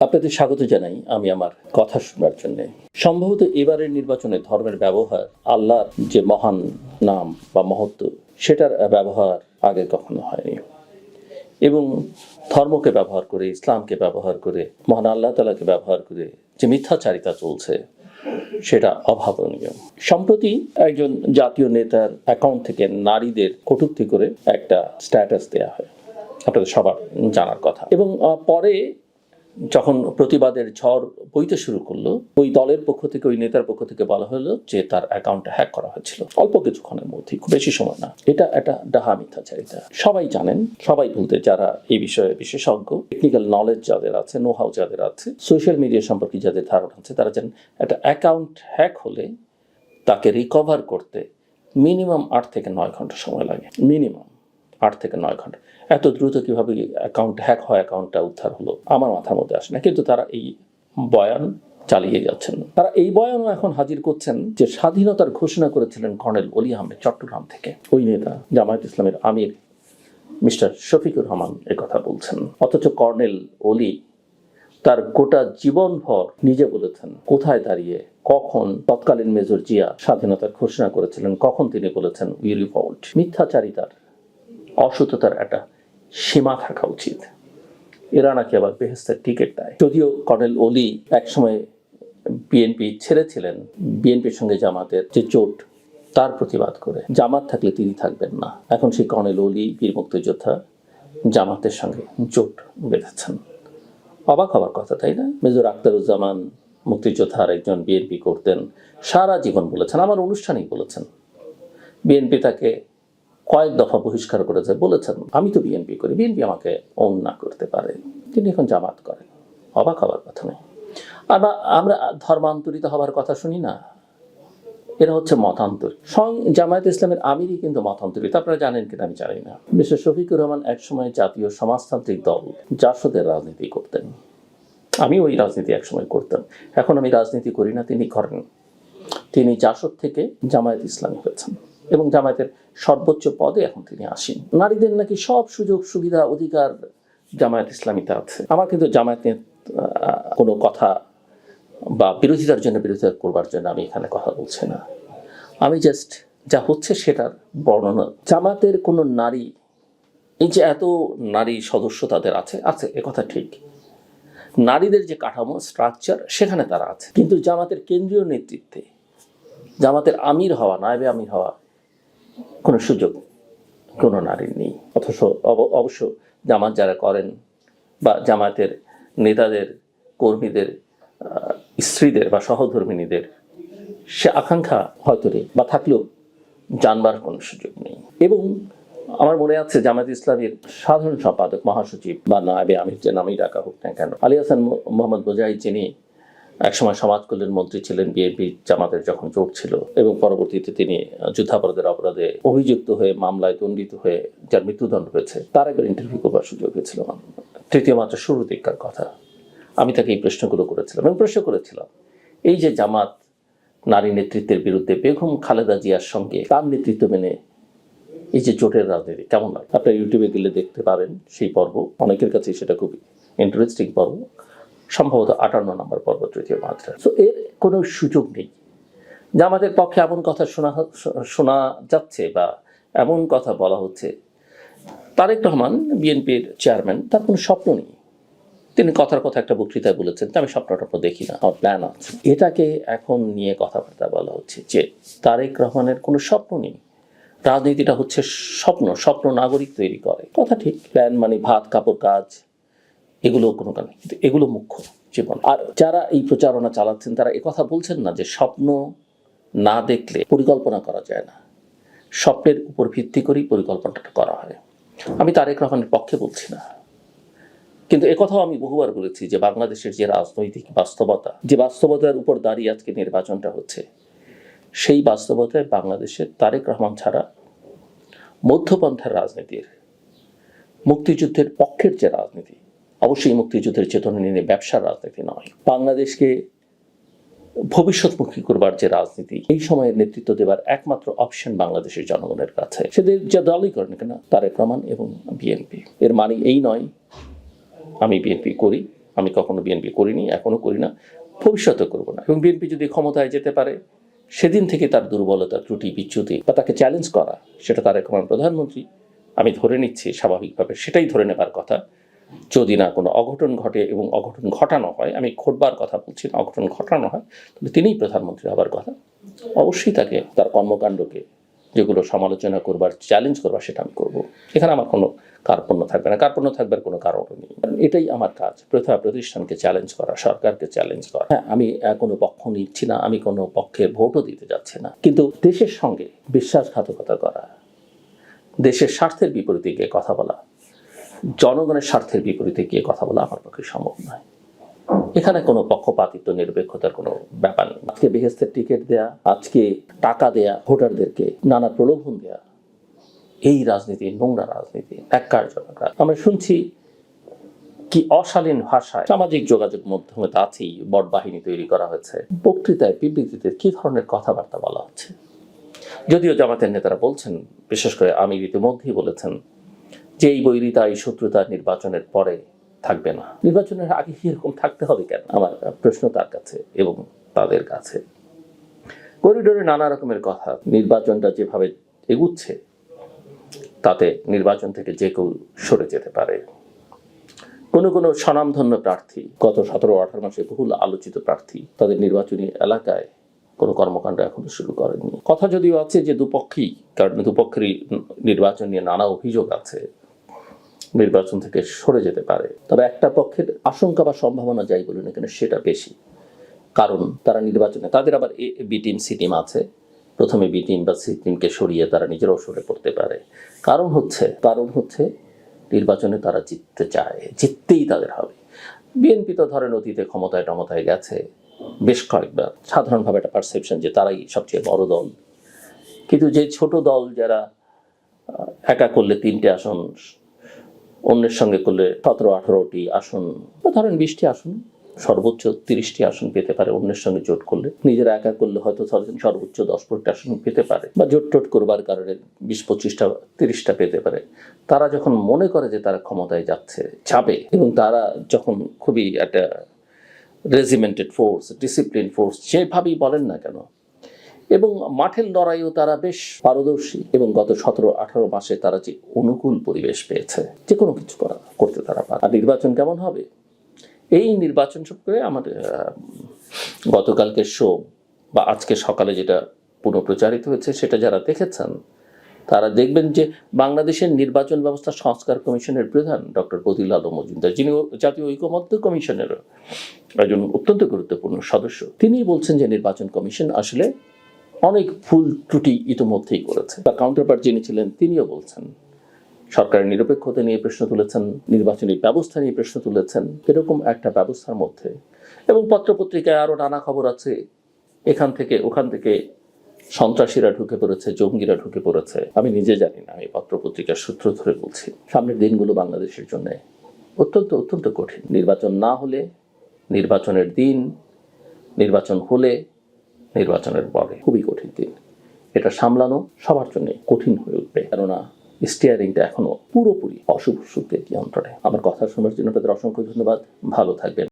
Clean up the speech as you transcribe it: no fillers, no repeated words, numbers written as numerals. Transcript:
আপনাদের স্বাগত জানাই আমি আমার কথা শোনার জন্য। সম্ভবত এবারের নির্বাচনে ধর্মের ব্যবহার, আল্লাহর যে মহান নাম বা মহত্ব, সেটার ব্যবহার আগে কখনো হয়নি। এবং ধর্মকে ব্যবহার করে, ইসলামকে ব্যবহার করে, মহান আল্লাহ তাআলাকে ব্যবহার করে যে মিথ্যাচারিতা চলছে, সেটা অভাবনীয়। সম্প্রতি একজন জাতীয় নেতার অ্যাকাউন্ট থেকে নারীদের কটূক্তি করে একটা স্ট্যাটাস দেয়া হয়, আপনাদের সবার জানার কথা। এবং পরে যখন প্রতিবাদের ঝড় বইতে শুরু করলো, ওই দলের পক্ষ থেকে, ওই নেতার পক্ষ থেকে বলা হলো যে তার অ্যাকাউন্টটা হ্যাক করা হয়েছিল অল্প কিছুক্ষণের মধ্যে, খুব বেশি সময় না। এটা একটা ডাহা মিথ্যাচারিতা। সবাই জানেন, সবাই বলতে যারা এই বিষয়ে বিশেষজ্ঞ, টেকনিক্যাল নলেজ যাদের আছে, নো হাউ যাদের আছে, সোশ্যাল মিডিয়া সম্পর্কে যাদের ধারণা আছে, তারা জানেন একটা অ্যাকাউন্ট হ্যাক হলে তাকে রিকভার করতে মিনিমাম 8 থেকে 9 ঘন্টা সময় লাগে। মিনিমাম 8 থেকে 9 ঘন্টা। এত দ্রুত কীভাবে অ্যাকাউন্ট হ্যাক হয়, অ্যাকাউন্টটা উদ্ধার হলো, আমার মাথার মধ্যে আসে না। কিন্তু তারা এই বয়ান চালিয়ে যাচ্ছেন। তারা এই বয়ানও এখন হাজির করছেন যে স্বাধীনতার ঘোষণা করেছিলেন কর্নেল অলি আহমেদ চট্টগ্রাম থেকে। ওই নেতা জামায়াত ইসলামের আমির মিস্টার শফিকুর রহমান কথা বলছেন। অথচ কর্নেল অলি তার গোটা জীবনভর নিজে বলেছেন কোথায় দাঁড়িয়ে, কখন তৎকালীন মেজর জিয়া স্বাধীনতার ঘোষণা করেছিলেন, কখন তিনি বলেছেন উই রিভল্ট। মিথ্যাচারিতার, অসততার একটা সীমা থাকা উচিত। এরা নাকি আবার বেহেস্তের টিকিট দেয়। যদিও কর্নেল অলি একসময় বিএনপি ছেড়েছিলেন, বিএনপির সঙ্গে জামাতের যে জোট, তার প্রতিবাদ করে। জামাত থাকলে তিনি থাকবেন না। এখন সেই কর্নেল অলি, বীর মুক্তিযোদ্ধা, জামাতের সঙ্গে জোট বেঁধেছেন। অবাক হবার কথা, তাই না? মেজর আখতারুজ্জামান মুক্তিযোদ্ধার একজন বিএনপি করতেন, সারা জীবন বলেছেন, আমার অনুষ্ঠানেই বলেছেন, বিএনপি তাকে কয়েক দফা বহিষ্কার করেছে, বলেছেন আমি তো বিএনপি করি, বিএনপি আমাকে অন না করতে পারে। তিনি এখন জামাত করেন। অবাক হবার কথা নেই। আমরা ধর্মান্তরিত হবার কথা শুনি না, এরা হচ্ছে মতান্তরিত। স্বয়ং জামায়াত ইসলামের আমিরই কিন্তু মতান্তরিত। আপনারা জানেন কিনা আমি জানি না। মিস্টার শফিকুর রহমান একসময় জাতীয় সমাজতান্ত্রিক দল জাসদের রাজনীতি করতেন। আমি ওই রাজনীতি একসময় করতাম। এখন আমি রাজনীতি করি না, তিনি করেন। তিনি জাসদ থেকে জামায়াত ইসলামী হয়েছেন এবং জামায়াতের সর্বোচ্চ পদে এখন তিনি আসেন। নারীদের নাকি সব সুযোগ সুবিধা অধিকার জামায়াত ইসলামীতে আছে। আমার কিন্তু জামায়াত নিয়ে কোনো কথা বা বিরোধিতার জন্য, বিরোধিতা করবার জন্য আমি এখানে কথা বলছি না। আমি জাস্ট যা হচ্ছে সেটার বর্ণনা। জামাতের কোনো নারী, এই যে এত নারী সদস্য তাদের আছে, একথা ঠিক। নারীদের যে কাঠামো, স্ট্রাকচার, সেখানে তারা আছে। কিন্তু জামাতের কেন্দ্রীয় নেতৃত্বে, জামাতের আমির হওয়া, নায়েবে আমির হওয়া কোনো সুযোগ কোনো নারীর নেই। অথচ অবশ্য জামাত যারা করেন বা জামাতের নেতাদের, কর্মীদের স্ত্রীদের বা সহধর্মিণীদের সে আকাঙ্ক্ষা হয়তো নেই, বা থাকলেও জানবার কোনো সুযোগ নেই। এবং আমার মনে আছে জামায়াত ইসলামীর সাধারণ সম্পাদক, মহাসচিব বা নায়েবে আমির, যে নামেই ডাকা হোক না কেন, আলী হাসান মোহাম্মদ বোজাহিদ, যিনি একসময় সমাজ কল্যাণ মন্ত্রী ছিলেন বিএনপি জামাতের যখন জোট ছিল, এবং পরবর্তীতে তিনি যুদ্ধাপরাধের অপরাধে অভিযুক্ত হয়ে মামলায় দণ্ডিত হয়ে যার মৃত্যুদণ্ড হয়েছে, তার একবার ইন্টারভিউ করবার সুযোগ হয়েছিল। তৃতীয় মাত্রা শুরুর দিককার কথা। আমি তাকে এই প্রশ্নগুলো করেছিলাম এবং প্রশ্ন করেছিলাম, এই যে জামাত নারী নেতৃত্বের বিরুদ্ধে বেগম খালেদা জিয়ার সঙ্গে তার নেতৃত্ব মেনে এই যে জোটের রাজনীতি কেমন লাগে? আপনারা ইউটিউবে গেলে দেখতে পাবেন সেই পর্ব। অনেকের কাছে সেটা খুব ইন্টারেস্টিং পর্ব, সম্ভবত 58 নম্বর পর্ব, তৃতীয় মাত্রা। সো এর কোনো সুযোগ নেই। জামাতের পক্ষে এমন কথা শোনা যাচ্ছে বা এমন কথা বলা হচ্ছে, তারেক রহমান বিএনপির চেয়ারম্যান, তার কোনো স্বপ্ন নেই। তিনি কথার কথা একটা বক্তৃতায় বলেছেন, আমি স্বপ্ন দেখি না, আমার প্ল্যান আছে। এটাকে এখন নিয়ে কথাবার্তা বলা হচ্ছে যে তারেক রহমানের কোনো স্বপ্ন নেই। রাজনীতিটা হচ্ছে স্বপ্ন নাগরিক তৈরি করে। কথা ঠিক, প্ল্যান মানে ভাত কাপড় কাজ, এগুলো কোনো কারণে, কিন্তু এগুলো মুখ্য জীবন। আর যারা এই প্রচারণা চালাচ্ছেন তারা একথা বলছেন না যে স্বপ্ন না দেখলে পরিকল্পনা করা যায় না, স্বপ্নের উপর ভিত্তি করেই পরিকল্পনাটা করা হয়। আমি তারেক রহমানের পক্ষে বলছি না, কিন্তু একথাও আমি বহুবার বলেছি যে বাংলাদেশের যে রাজনৈতিক বাস্তবতা, যে বাস্তবতার উপর দাঁড়িয়ে আজকে নির্বাচনটা হচ্ছে, সেই বাস্তবতায় বাংলাদেশের তারেক রহমান ছাড়া মধ্যপন্থার রাজনীতির, মুক্তিযুদ্ধের পক্ষের যে রাজনীতি, অবশ্যই মুক্তিযুদ্ধের চেতনা নিয়ে ব্যবসার রাজনীতি নয়, বাংলাদেশকে ভবিষ্যৎমুখী করবার যে রাজনীতি, এই সময়ে নেতৃত্ব দেবার একমাত্র অপশন বাংলাদেশের জনগণের কাছে। সেদের যে দলই করেন কেন, তারেক রহমান এবং বিএনপি। এর মানে এই নয় আমি বিএনপি করি আমি কখনো বিএনপি করিনি, এখনো করি না, ভবিষ্যতে করব না। এবং বিএনপি যদি ক্ষমতায় যেতে পারে, সেদিন থেকে তার দুর্বলতা, ত্রুটি, বিচ্যুতি বা তাকে চ্যালেঞ্জ করা, সেটা তারেক রহমান প্রধানমন্ত্রী, আমি ধরে নিচ্ছি স্বাভাবিকভাবে সেটাই ধরে নেবার কথা। যদি না কোনো অঘটন ঘটে এবং অঘটন ঘটানো হয়, আমি ঘটবার কথা বলছি না, অঘটন ঘটানো হয়, তাহলে তিনিই প্রধানমন্ত্রী হবার কথা। অবশ্যই তাকে তার কর্মকাণ্ডকে যেগুলো সমালোচনা করবার, চ্যালেঞ্জ করবার, সেটা আমি করবো। এখানে আমার কোনো কার্পণ্য থাকবে না, কার্পণ্য থাকবার কোনো কারণ নেই। এটাই আমার কাজ, প্রতিষ্ঠানকে চ্যালেঞ্জ করা, সরকারকে চ্যালেঞ্জ করা। হ্যাঁ, আমি কোনো পক্ষ নিচ্ছি না, আমি কোনো পক্ষে ভোটও দিতে যাচ্ছি না, কিন্তু দেশের সঙ্গে বিশ্বাসঘাতকতা করা, দেশের স্বার্থের বিপরীতে গিয়ে কথা বলা, জনগণের স্বার্থের বিপরীতে গিয়ে কথা বলা আমার পক্ষে সম্ভব নয়। এখানে কোনো পক্ষপাতিত্ব, নিরপেক্ষতার কোনো ব্যাপার নেই। আজকে বেহেস্তের টিকিট দেয়া, আজকে টাকা দেয়া, ভোটারদেরকে নানা প্রলোভন দেয়া, এই রাজনীতি নোংরা রাজনীতি, ন্যাক্কারজনক। আমরা শুনছি কি অশালীন ভাষায় সামাজিক যোগাযোগ মাধ্যমে তা আছেই বট বাহিনী তৈরি করা হয়েছে। বক্তৃতায়, বিবৃতিতে কি ধরনের কথাবার্তা বলা হচ্ছে। যদিও জামাতের নেতারা বলছেন, বিশেষ করে আমির ইতিমধ্যেই বলেছেন যে এই বৈরিতা, এই শত্রুতা নির্বাচনের পরে থাকবে না। নির্বাচনের আগে কি এরকম থাকতে হবে কেন? আমার প্রশ্ন তার কাছে এবং তাদের কাছে। করিডোরে নানা রকমের কথা, নির্বাচনটা যেভাবে এগুচ্ছে তাতে নির্বাচন থেকে যে কেউ সরে যেতে পারে। কোনো স্বনামধন্য প্রার্থী, গত 17-18 মাসে বহুল আলোচিত প্রার্থী, তাদের নির্বাচনী এলাকায় কোনো কর্মকাণ্ড এখনো শুরু করেনি। কথা যদিও আছে যে দুপক্ষই, কারণ দুপক্ষেরই নির্বাচন নিয়ে নানা অভিযোগ আছে, নির্বাচন থেকে সরে যেতে পারে। তবে একটা পক্ষের আশঙ্কা বা সম্ভাবনা যাই বলুন না কেন, সেটা বেশি। কারণ তারা নির্বাচনে, তাদের আবার বি টিম, সি টিম আছে। প্রথমে বি টিম বা সি টিমকে সরিয়ে তারা নিজেরাও সরে পড়তে পারে। কারণ হচ্ছে নির্বাচনে তারা জিততে চায়, জিততেই তাদের হবে। বিএনপি তো ধরেন অতীতে ক্ষমতায় গেছে বেশ কয়েকবার, সাধারণভাবে একটা পারসেপশন যে তারাই সবচেয়ে বড় দল। কিন্তু যে ছোট দল, যারা একা করলে 3টে আসন, অন্যের সঙ্গে করলে 17-18টি আসন, বা ধরেন 20টি আসন, সর্বোচ্চ 30টি আসন পেতে পারে। অন্যের সঙ্গে জোট করলে, নিজেরা একা করলে হয়তো সর্বোচ্চ 10-15টি আসন পেতে পারে, বা জোট করবার কারণে 20-25টা 30টা পেতে পারে। তারা যখন মনে করে যে তারা ক্ষমতায় যাবে, এবং তারা যখন খুবই একটা রেজিমেন্টেড ফোর্স, ডিসিপ্লিন ফোর্স, যেভাবেই বলেন না কেন, এবং মাঠের লড়াইও তারা বেশ পারদর্শী, এবং গত 17-18 মাসে তারা যে অনুকূল পরিবেশ পেয়েছে, যে কোনো কিছু করতে তারা পারে। আর নির্বাচন কেমন হবে? এই নির্বাচন সম্পর্কে আমাদের গতকালকের শো বা আজকে সকালে যেটা পুনঃপ্রচারিত হয়েছে, সেটা যারা দেখেছেন তারা দেখবেন যে বাংলাদেশের নির্বাচন ব্যবস্থা সংস্কার কমিশনের প্রধান ডক্টর বদিউল আলম মজুমদার, যিনি জাতীয় ঐকমত্য কমিশনের একজন অত্যন্ত গুরুত্বপূর্ণ সদস্য, তিনি বলছেন যে নির্বাচন কমিশন আসলে অনেক ভুল ত্রুটি ইতিমধ্যেই করেছে। তার কাউন্টারপার্ট যিনি ছিলেন তিনিও বলছেন, সরকারের নিরপেক্ষতা নিয়ে প্রশ্ন তুলেছেন, নির্বাচনী ব্যবস্থা নিয়ে প্রশ্ন তুলেছেন। এরকম একটা ব্যবস্থার মধ্যে, এবং পত্রপত্রিকায় আরও নানা খবর আছে, এখান থেকে ওখান থেকে সন্ত্রাসীরা ঢুকে পড়েছে, জঙ্গিরা ঢুকে পড়েছে। আমি নিজে জানি না, আমি পত্রপত্রিকার সূত্র ধরে বলছি। সামনের দিনগুলো বাংলাদেশের জন্য অত্যন্ত কঠিন। নির্বাচন না হলে, নির্বাচনের দিন, নির্বাচন হলে, নির্বাচনের পরে খুবই কঠিন দিন। এটা সামলানো সবার জন্য কঠিন হয়ে উঠবে, কেননা স্টিয়ারিংটা এখনো পুরোপুরি অশুভ শক্তির নিয়ন্ত্রণে। আমার কথা শোনার জন্য তাদের অসংখ্য ধন্যবাদ। ভালো থাকবেন।